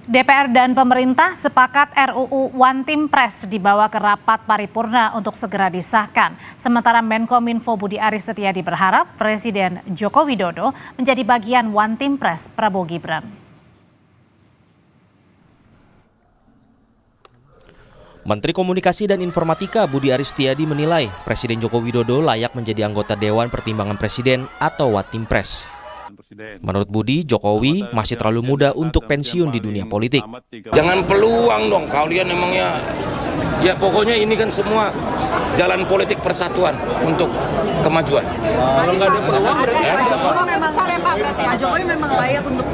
DPR dan pemerintah sepakat RUU One Team Press dibawa ke rapat paripurna untuk segera disahkan. Sementara Menkominfo Budi Aris Setiadi berharap Presiden Joko Widodo menjadi bagian One Team Press Prabowo Gibran. Menteri Komunikasi dan Informatika Budi Aris Setiadi menilai Presiden Joko Widodo layak menjadi anggota Dewan Pertimbangan Presiden atau One Team Press. Menurut Budi, Jokowi masih terlalu muda untuk pensiun di dunia politik. Jangan peluang dong, kalian emangnya, ya pokoknya ini kan semua jalan politik persatuan untuk kemajuan. Kalau nggak ada peluang berarti Pak Jokowi memang layak untuk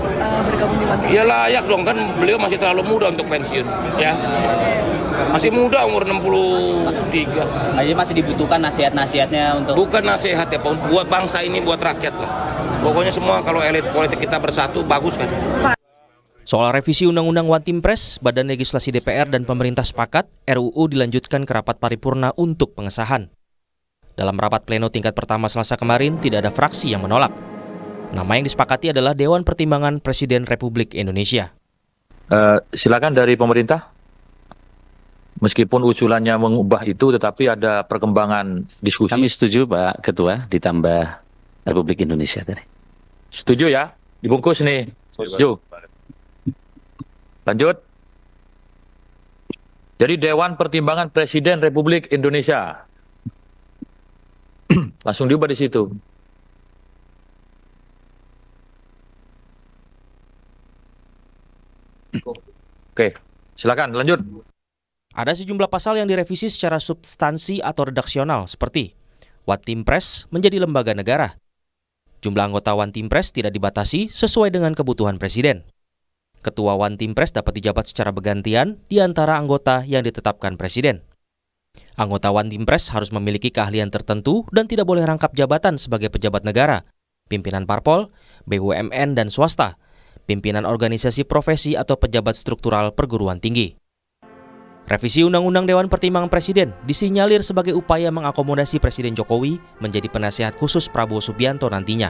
bergabung di One Team. Ya layak dong, kan beliau masih terlalu muda untuk pensiun, ya. Masih muda, umur 63. Jadi masih dibutuhkan nasihat-nasihatnya untuk... Bukan nasihat ya, buat bangsa ini, buat rakyat lah. Pokoknya semua kalau elit politik kita bersatu, bagus kan. Soal revisi Undang-Undang One Team Press, Badan Legislasi DPR dan pemerintah sepakat RUU dilanjutkan ke rapat paripurna untuk pengesahan. Dalam rapat pleno tingkat pertama Selasa kemarin, tidak ada fraksi yang menolak. Nama yang disepakati adalah Dewan Pertimbangan Presiden Republik Indonesia. Silakan dari pemerintah. Meskipun usulannya mengubah itu, tetapi ada perkembangan diskusi. Kami setuju, Pak Ketua, ditambah Republik Indonesia tadi. Setuju ya? Dibungkus nih. Setuju. Lanjut. Jadi Dewan Pertimbangan Presiden Republik Indonesia. Langsung diubah di situ. Oke, silakan lanjut. Ada sejumlah pasal yang direvisi secara substansi atau redaksional seperti One Team Press menjadi lembaga negara. Jumlah anggota One Team Press tidak dibatasi sesuai dengan kebutuhan Presiden. Ketua One Team Press dapat dijabat secara bergantian di antara anggota yang ditetapkan Presiden. Anggota One Team Press harus memiliki keahlian tertentu dan tidak boleh rangkap jabatan sebagai pejabat negara, pimpinan parpol, BUMN dan swasta, pimpinan organisasi profesi atau pejabat struktural perguruan tinggi. Revisi Undang-Undang Dewan Pertimbangan Presiden disinyalir sebagai upaya mengakomodasi Presiden Jokowi menjadi penasehat khusus Prabowo Subianto nantinya.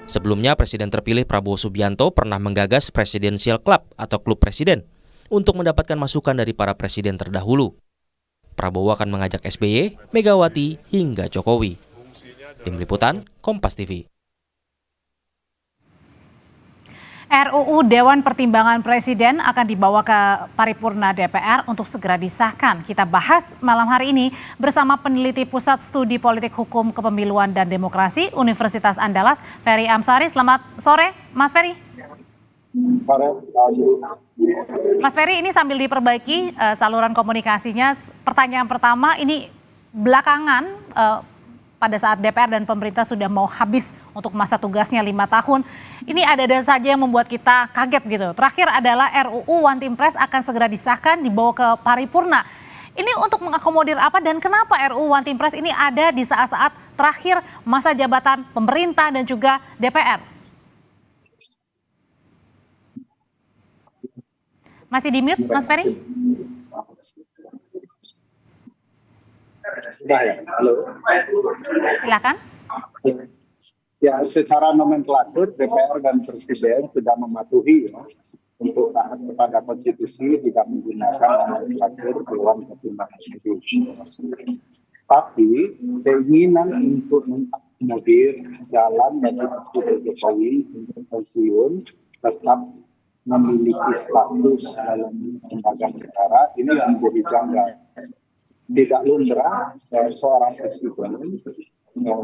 Sebelumnya, Presiden terpilih Prabowo Subianto pernah menggagas Presidential Club atau Klub Presiden untuk mendapatkan masukan dari para presiden terdahulu. Prabowo akan mengajak SBY, Megawati, hingga Jokowi. Tim Liputan, Kompas TV. RUU Dewan Pertimbangan Presiden akan dibawa ke paripurna DPR untuk segera disahkan. Kita bahas malam hari ini bersama peneliti Pusat Studi Politik Hukum Kepemiluan dan Demokrasi Universitas Andalas, Ferry Amsari. Selamat sore, Mas Ferry. Mas Ferry, ini sambil diperbaiki saluran komunikasinya. Pertanyaan pertama, ini belakangan pada saat DPR dan pemerintah sudah mau habis untuk masa tugasnya 5 tahun. Ini ada saja yang membuat kita kaget gitu. Terakhir adalah RUU One Team Press akan segera disahkan, dibawa ke paripurna. Ini untuk mengakomodir apa dan kenapa RUU One Team Press ini ada di saat-saat terakhir masa jabatan pemerintah dan juga DPR? Masih di mute, Mas Ferry? Halo. Silakan. Ya, secara nomenklatur DPR dan Presiden sudah mematuhi ya, untuk taat kepada konstitusi tidak menggunakan nomenklatur Dewan Pertimbangan Presiden. Tapi keinginan untuk mengakomodir jalan bagi Presiden Jokowi untuk pensiun tetap memiliki status dalam lembaga negara ini yang menjadi janggal. Tidak lumrah seorang presiden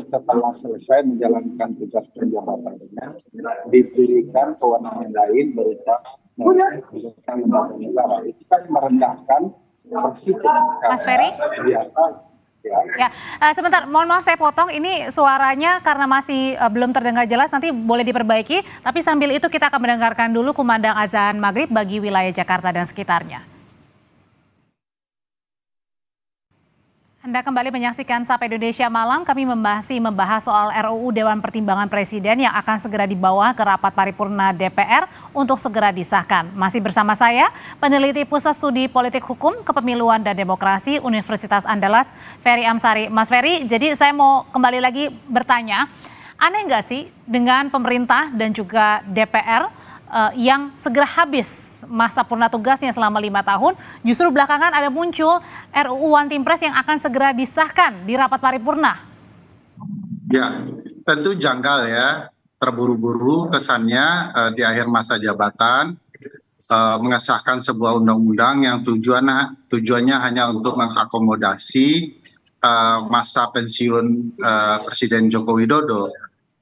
setelah selesai menjalankan tugas penjabatannya diberikan kewenangan lain berupa lembaga negara. Itu kan merendahkan presiden. Mas Ferry? Biasa. Ya, sebentar, mohon maaf saya potong. Ini suaranya karena masih belum terdengar jelas, nanti boleh diperbaiki. Tapi sambil itu kita akan mendengarkan dulu kumandang azan maghrib bagi wilayah Jakarta dan sekitarnya. Anda kembali menyaksikan Sapa Indonesia Malam. Kami masih membahas soal RUU Dewan Pertimbangan Presiden yang akan segera dibawa ke rapat paripurna DPR untuk segera disahkan. Masih bersama saya, peneliti Pusat Studi Politik Hukum Kepemiluan dan Demokrasi Universitas Andalas, Ferry Amsari. Mas Ferry, jadi saya mau kembali lagi bertanya, aneh nggak sih dengan pemerintah dan juga DPR yang segera habis masa purna tugasnya selama 5 tahun, justru belakangan ada muncul RUU One Team Press yang akan segera disahkan di rapat paripurna. Ya, tentu janggal ya, terburu-buru kesannya di akhir masa jabatan mengesahkan sebuah undang-undang yang tujuannya hanya untuk mengakomodasi masa pensiun Presiden Joko Widodo.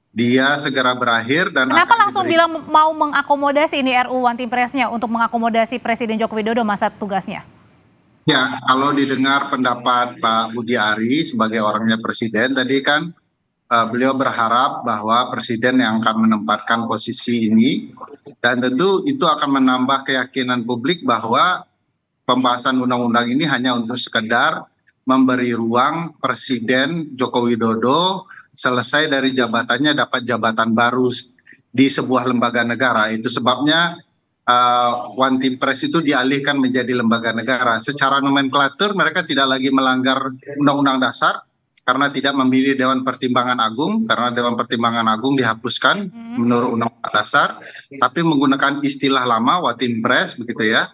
Dia segera berakhir dan kenapa langsung bilang mau mengakomodasi ini RUU One Team Press-nya untuk mengakomodasi Presiden Joko Widodo masa tugasnya? Ya, kalau didengar pendapat Pak Budi Ari sebagai orangnya Presiden tadi kan beliau berharap bahwa Presiden yang akan menempatkan posisi ini, dan tentu itu akan menambah keyakinan publik bahwa pembahasan undang-undang ini hanya untuk sekedar memberi ruang Presiden Joko Widodo selesai dari jabatannya dapat jabatan baru di sebuah lembaga negara. Itu sebabnya One Team Press itu dialihkan menjadi lembaga negara. Secara nomenklatur mereka tidak lagi melanggar Undang-Undang Dasar karena tidak memilih Dewan Pertimbangan Agung, karena Dewan Pertimbangan Agung dihapuskan menurut Undang-Undang Dasar, tapi menggunakan istilah lama One Team Press begitu ya,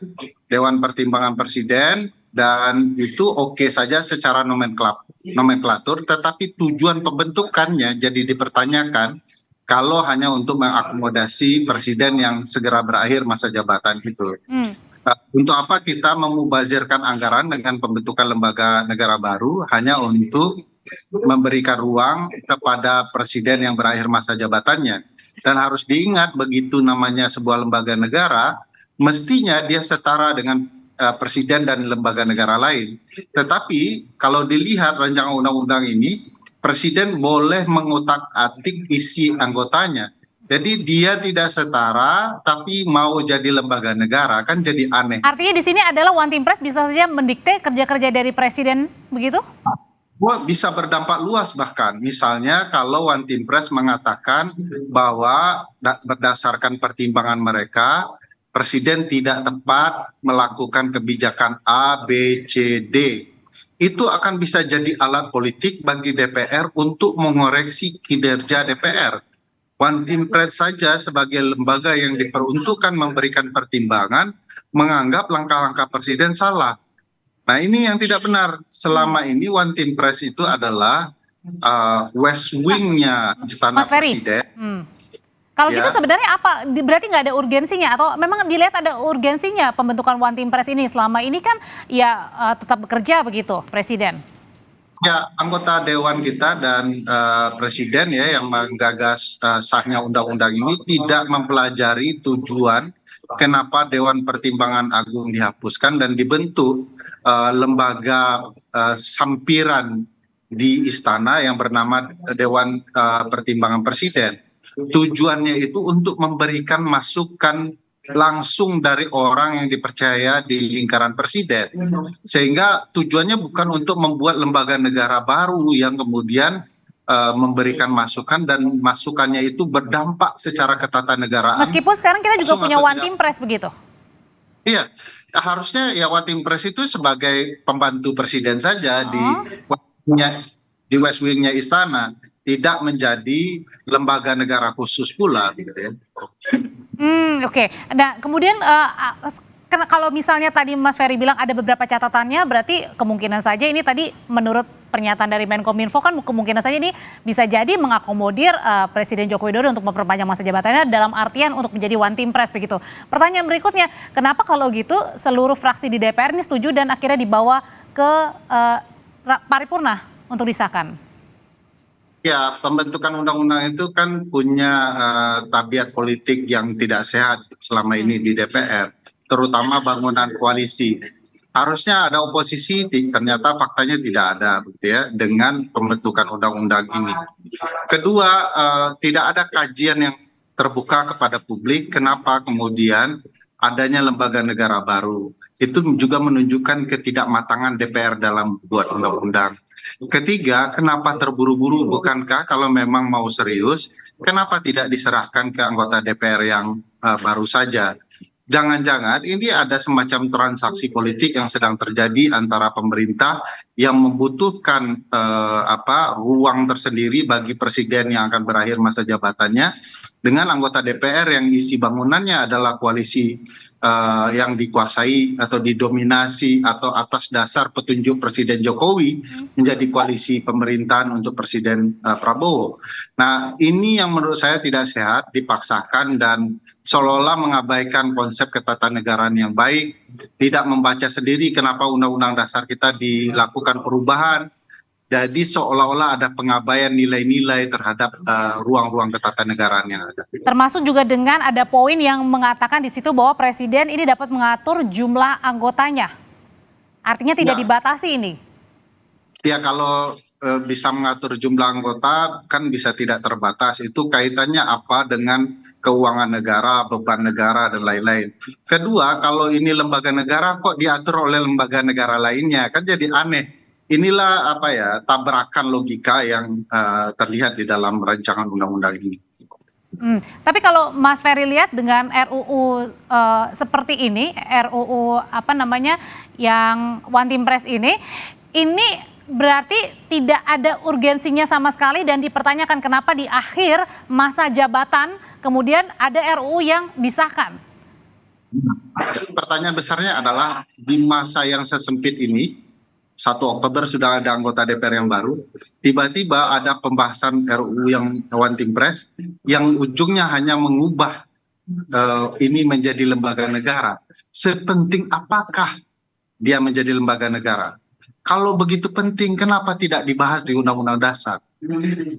Dewan Pertimbangan Presiden, dan itu oke saja secara nomenklatur, tetapi tujuan pembentukannya jadi dipertanyakan kalau hanya untuk mengakomodasi Presiden yang segera berakhir masa jabatan itu. Untuk apa kita memubazirkan anggaran dengan pembentukan lembaga negara baru hanya untuk memberikan ruang kepada Presiden yang berakhir masa jabatannya. Dan harus diingat begitu namanya sebuah lembaga negara, mestinya dia setara dengan Presiden dan lembaga negara lain. Tetapi kalau dilihat rancangan undang-undang ini, Presiden boleh mengutak-atik isi anggotanya. Jadi dia tidak setara, tapi mau jadi lembaga negara, kan jadi aneh. Artinya di sini adalah One Team Press bisa saja mendikte kerja-kerja dari Presiden, begitu? Bisa berdampak luas bahkan. Misalnya kalau One Team Press mengatakan bahwa berdasarkan pertimbangan mereka, Presiden tidak tepat melakukan kebijakan A, B, C, D. Itu akan bisa jadi alat politik bagi DPR untuk mengoreksi kinerja DPR. One Team Press saja sebagai lembaga yang diperuntukkan memberikan pertimbangan, menganggap langkah-langkah Presiden salah. Nah ini yang tidak benar. Selama ini One Team Press itu adalah West Wing-nya Istana Presiden. Kalau gitu sebenarnya apa? Berarti nggak ada urgensinya atau memang dilihat ada urgensinya pembentukan One Team Press ini? Selama ini kan ya tetap bekerja begitu Presiden. Ya, anggota Dewan kita dan Presiden ya yang menggagas sahnya undang-undang ini tidak mempelajari tujuan kenapa Dewan Pertimbangan Agung dihapuskan dan dibentuk lembaga sampiran di istana yang bernama Dewan Pertimbangan Presiden. Tujuannya itu untuk memberikan masukan langsung dari orang yang dipercaya di lingkaran Presiden. Sehingga tujuannya bukan untuk membuat lembaga negara baru yang kemudian memberikan masukan dan masukannya itu berdampak secara ketatanegaraan. Meskipun sekarang kita juga punya One Team Press begitu. Iya, harusnya ya One Team Press itu sebagai pembantu Presiden saja di West Wing-nya istana, tidak menjadi lembaga negara khusus pula gitu ya. Oke. Nah, kemudian kalau misalnya tadi Mas Ferry bilang ada beberapa catatannya, berarti kemungkinan saja ini tadi menurut pernyataan dari Menkominfo kan kemungkinan saja ini bisa jadi mengakomodir Presiden Joko Widodo untuk memperpanjang masa jabatannya dalam artian untuk menjadi One Team Press begitu. Pertanyaan berikutnya, kenapa kalau gitu seluruh fraksi di DPR ini setuju dan akhirnya dibawa ke paripurna untuk disahkan? Ya, pembentukan undang-undang itu kan punya tabiat politik yang tidak sehat selama ini di DPR, terutama bangunan koalisi. Harusnya ada oposisi, ternyata faktanya tidak ada, gitu ya, dengan pembentukan undang-undang ini. Kedua, tidak ada kajian yang terbuka kepada publik kenapa kemudian adanya lembaga negara baru. Itu juga menunjukkan ketidakmatangan DPR dalam buat undang-undang. Ketiga, kenapa terburu-buru? Bukankah kalau memang mau serius, kenapa tidak diserahkan ke anggota DPR yang baru saja? jangan-jangan ini ada semacam transaksi politik yang sedang terjadi antara pemerintah yang membutuhkan ruang tersendiri bagi presiden yang akan berakhir masa jabatannya dengan anggota DPR yang isi bangunannya adalah koalisi yang dikuasai atau didominasi atau atas dasar petunjuk Presiden Jokowi menjadi koalisi pemerintahan untuk Presiden Prabowo. Nah, ini yang menurut saya tidak sehat, dipaksakan dan seolah-olah mengabaikan konsep ketatanegaraan yang baik, tidak membaca sendiri kenapa Undang-Undang Dasar kita dilakukan perubahan. Jadi seolah-olah ada pengabaian nilai-nilai terhadap ruang-ruang ketatanegaraan yang ada. Termasuk juga dengan ada poin yang mengatakan di situ bahwa presiden ini dapat mengatur jumlah anggotanya. Artinya tidak dibatasi ini. Ya, kalau bisa mengatur jumlah anggota kan bisa tidak terbatas. Itu kaitannya apa dengan keuangan negara, beban negara, dan lain-lain. Kedua, kalau ini lembaga negara kok diatur oleh lembaga negara lainnya, kan jadi aneh. Inilah tabrakan logika yang terlihat di dalam rancangan undang-undang ini. Tapi kalau Mas Ferry lihat dengan RUU seperti ini, RUU yang One Team Press ini berarti tidak ada urgensinya sama sekali dan dipertanyakan kenapa di akhir masa jabatan kemudian ada RUU yang disahkan. Pertanyaan besarnya adalah di masa yang sesempit ini, 1 Oktober sudah ada anggota DPR yang baru, tiba-tiba ada pembahasan RUU yang One Team Press yang ujungnya hanya mengubah ini menjadi lembaga negara. Sepenting apakah dia menjadi lembaga negara? Kalau begitu penting, kenapa tidak dibahas di Undang-Undang Dasar?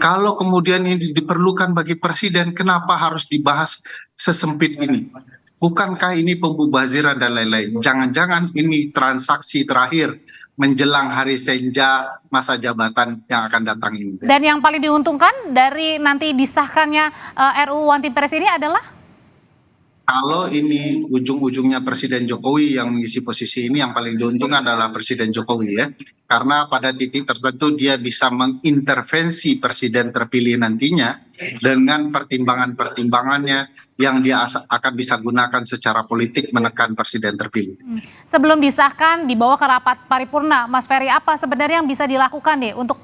Kalau kemudian ini diperlukan bagi presiden, kenapa harus dibahas sesempit ini? Bukankah ini pembubaziran dan lain-lain? Jangan-jangan ini transaksi terakhir menjelang hari senja masa jabatan yang akan datang ini. Dan yang paling diuntungkan dari nanti disahkannya RUU One Team Press ini adalah? Kalau ini ujung-ujungnya Presiden Jokowi yang mengisi posisi ini, yang paling diuntungkan adalah Presiden Jokowi ya. Karena pada titik tertentu dia bisa mengintervensi presiden terpilih nantinya dengan pertimbangan-pertimbangannya yang dia akan bisa gunakan secara politik menekan presiden terpilih. Sebelum disahkan dibawa ke rapat paripurna, Mas Ferry, apa sebenarnya yang bisa dilakukan nih untuk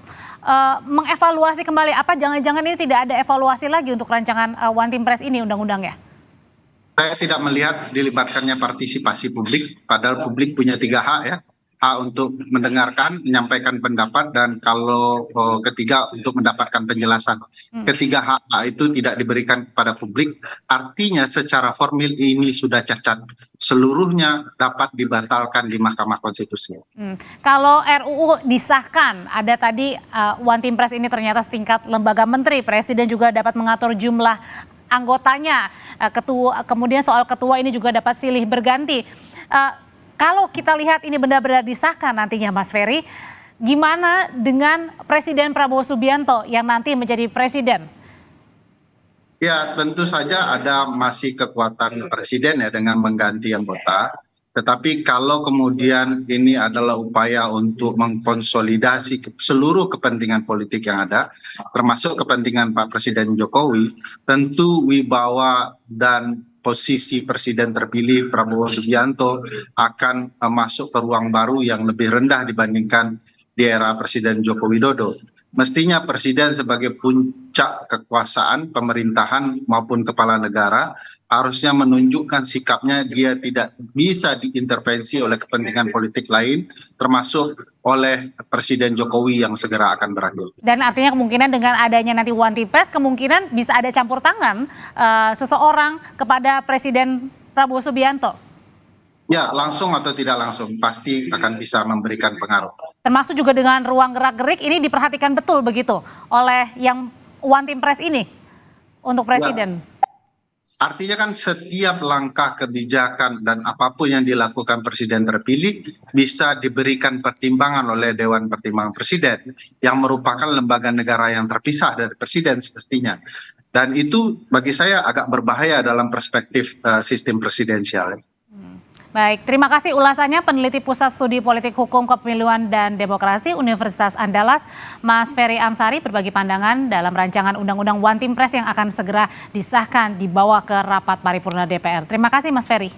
mengevaluasi kembali, apa jangan-jangan ini tidak ada evaluasi lagi untuk rancangan One Team Press ini undang-undangnya? Saya tidak melihat dilibatkannya partisipasi publik, padahal publik punya 3 hak ya. Hak untuk mendengarkan, menyampaikan pendapat, dan kalau ketiga untuk mendapatkan penjelasan. Ketiga hak itu tidak diberikan kepada publik, artinya secara formil ini sudah cacat. Seluruhnya dapat dibatalkan di Mahkamah Konstitusi. Kalau RUU disahkan, ada tadi One Team Press ini ternyata setingkat lembaga menteri, presiden juga dapat mengatur jumlah anggotanya, kemudian soal ketua ini juga dapat silih berganti. Kalau kita lihat ini benar-benar disahkan nantinya Mas Ferry, gimana dengan Presiden Prabowo Subianto yang nanti menjadi presiden? Ya, tentu saja ada masih kekuatan presiden ya dengan mengganti anggota. Tetapi kalau kemudian ini adalah upaya untuk mengkonsolidasi seluruh kepentingan politik yang ada, termasuk kepentingan Pak Presiden Jokowi, tentu wibawa dan posisi presiden terpilih Prabowo Subianto akan masuk ke ruang baru yang lebih rendah dibandingkan di era Presiden Joko Widodo. Mestinya presiden sebagai puncak kekuasaan pemerintahan maupun kepala negara harusnya menunjukkan sikapnya, dia tidak bisa diintervensi oleh kepentingan politik lain, termasuk oleh Presiden Jokowi yang segera akan berakhir. Dan artinya kemungkinan dengan adanya nanti One Team Press, kemungkinan bisa ada campur tangan seseorang kepada Presiden Prabowo Subianto? Ya, langsung atau tidak langsung, pasti akan bisa memberikan pengaruh. Termasuk juga dengan ruang gerak-gerik ini diperhatikan betul begitu oleh yang One Team Press ini untuk presiden? Ya. Artinya kan setiap langkah kebijakan dan apapun yang dilakukan presiden terpilih bisa diberikan pertimbangan oleh Dewan Pertimbangan Presiden yang merupakan lembaga negara yang terpisah dari presiden semestinya. Dan itu bagi saya agak berbahaya dalam perspektif sistem presidensial. Baik, terima kasih ulasannya peneliti Pusat Studi Politik Hukum Kepemiluan dan Demokrasi Universitas Andalas, Mas Ferry Amsari, berbagi pandangan dalam rancangan Undang-Undang One Team Press yang akan segera disahkan dibawa ke rapat paripurna DPR. Terima kasih Mas Ferry.